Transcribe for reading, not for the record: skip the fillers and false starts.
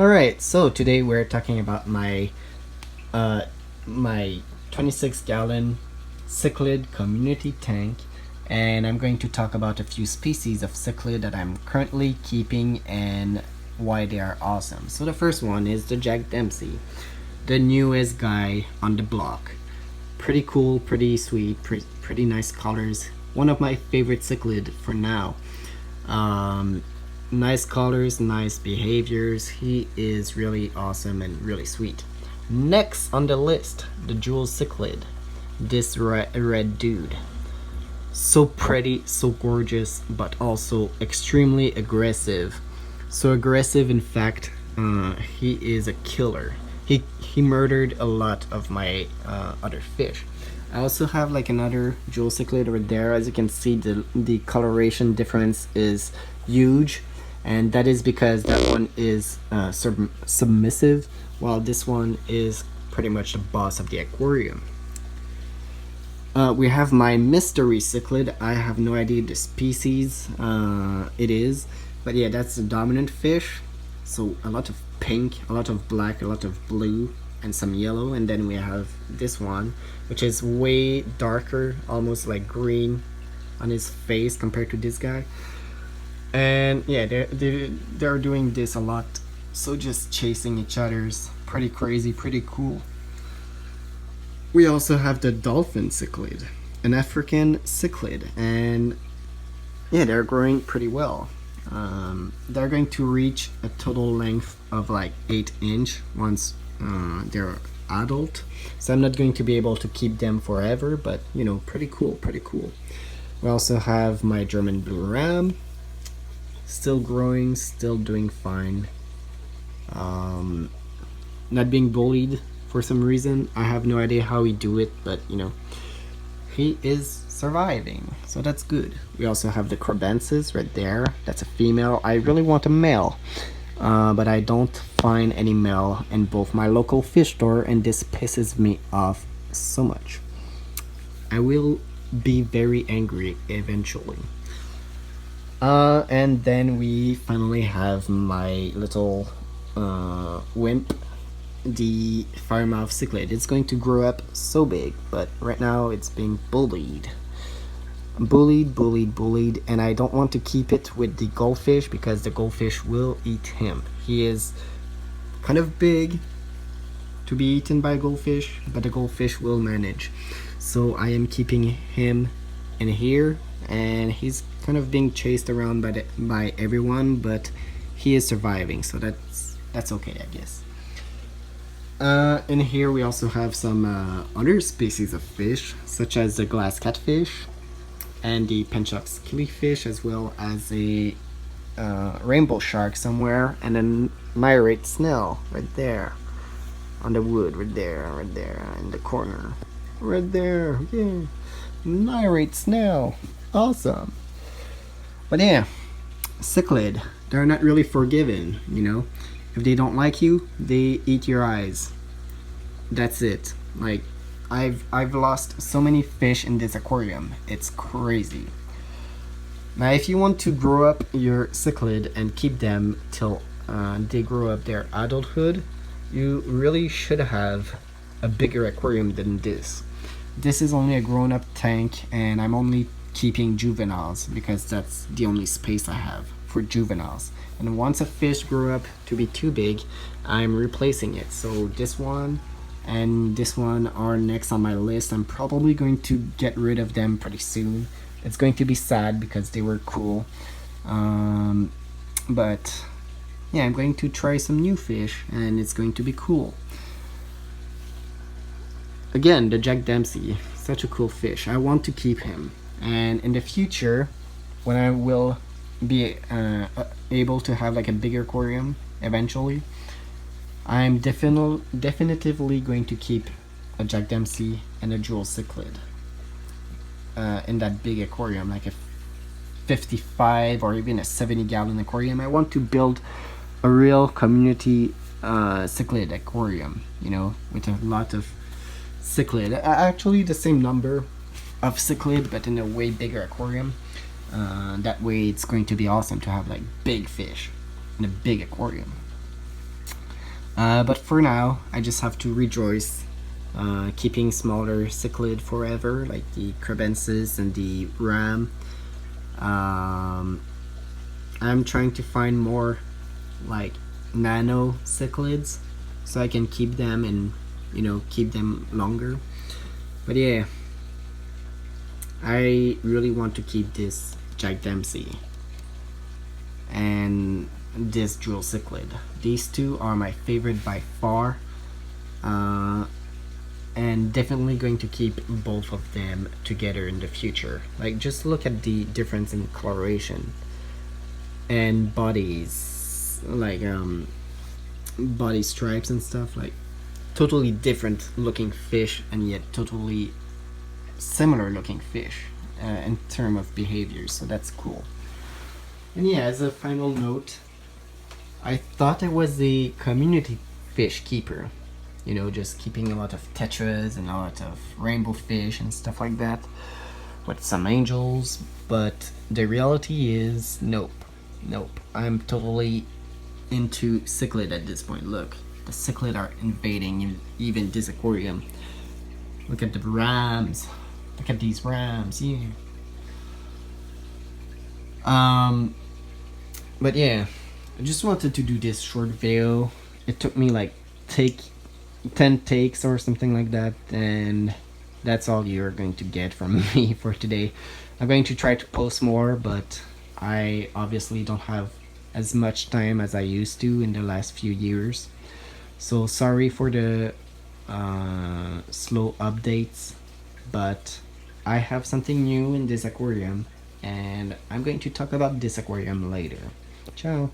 Alright, so today we're talking about uh, my 26-gallon cichlid community tank, and I'm going to talk about a few species of cichlid that I'm currently keeping and why they are awesome. So the first one is the Jack Dempsey, the newest guy on the block. Pretty cool, pretty sweet, pretty nice colors. One of my favorite cichlid for now. Nice colors, nice behaviors. He is really awesome and really sweet. Next on the list, the jewel cichlid. This red dude. So pretty, so gorgeous, but also extremely aggressive. So aggressive, in fact, he is a killer. He murdered a lot of my other fish. I also have like another jewel cichlid over there. As you can see, the coloration difference is huge, and that is because that one is submissive, while this one is pretty much the boss of the aquarium. We have my mystery cichlid. I have no idea the species it is, but yeah, that's the dominant fish. So a lot of pink, a lot of black, a lot of blue, and some yellow. And then we have this one, which is way darker, almost like green on his face compared to this guy. And yeah, they're doing this a lot, so just chasing each other's pretty crazy, pretty cool. We also have the dolphin cichlid, an African cichlid, and yeah, they're growing pretty well. They're going to reach a total length of like 8 inch once they're adult, so I'm not going to be able to keep them forever, but you know, pretty cool, pretty cool. We also have my German blue ram, still growing, still doing fine. Not being bullied for some reason. I have no idea how he do it, but you know, he is surviving, so that's good. We also have the crebensis right there. That's a female. I really want a male, but I don't find any male in both my local fish store, and this pisses me off so much. I will be very angry eventually. And then we finally have my little wimp, the firemouth cichlid. It's going to grow up so big, but right now it's being bullied, and I don't want to keep it with the goldfish because the goldfish will eat him. He is kind of big to be eaten by a goldfish, but the goldfish will manage. So I am keeping him in here, and he's kind of being chased around by everyone, but he is surviving, so that's okay, I guess. In here we also have some other species of fish, such as the glass catfish and the Penchox killifish, as well as a rainbow shark somewhere, and then myrate snail right there on the wood, right there in the corner, right there. Yeah, myrate snail, awesome. But yeah, cichlid, they're not really forgiven, you know. If they don't like you, they eat your eyes. That's it. Like, I've lost so many fish in this aquarium. It's crazy. Now, if you want to grow up your cichlid and keep them till they grow up their adulthood, you really should have a bigger aquarium than this. This is only a grown-up tank, and I'm only keeping juveniles because that's the only space I have for juveniles. And once a fish grew up to be too big, I'm replacing it. So this one and this one are next on my list. I'm probably going to get rid of them pretty soon. It's going to be sad because they were cool, but yeah, I'm going to try some new fish, and it's going to be cool. Again, the Jack Dempsey, such a cool fish. I want to keep him, and in the future, when I will be able to have like a bigger aquarium eventually, I'm definitively going to keep a Jack Dempsey and a jewel cichlid in that big aquarium, like a 55 or even a 70-gallon aquarium. I want to build a real community cichlid aquarium, you know, with a lot of cichlid, actually the same number of cichlid, but in a way bigger aquarium. That way it's going to be awesome to have like big fish in a big aquarium. But for now, I just have to rejoice, keeping smaller cichlid forever, like the crebensis and the ram. I'm trying to find more like nano cichlids so I can keep them and keep them longer. But yeah, I really want to keep this Jack Dempsey and this jewel cichlid. These two are my favorite by far, and definitely going to keep both of them together in the future. Like, just look at the difference in coloration and bodies, like body stripes and stuff. Like, totally different looking fish and yet totally similar looking fish in terms of behavior, so that's cool. And yeah, as a final note, I thought I was a community fish keeper, just keeping a lot of tetras and a lot of rainbow fish and stuff like that with some angels, but the reality is nope. I'm totally into cichlid at this point. Look, the cichlid are invading even this aquarium. Look at the rams. Look at these rams, yeah. But yeah, I just wanted to do this short video. It took me like 10 takes or something like that, and that's all you're going to get from me for today. I'm going to try to post more, but I obviously don't have as much time as I used to in the last few years. So sorry for the slow updates, but I have something new in this aquarium, and I'm going to talk about this aquarium later. Ciao.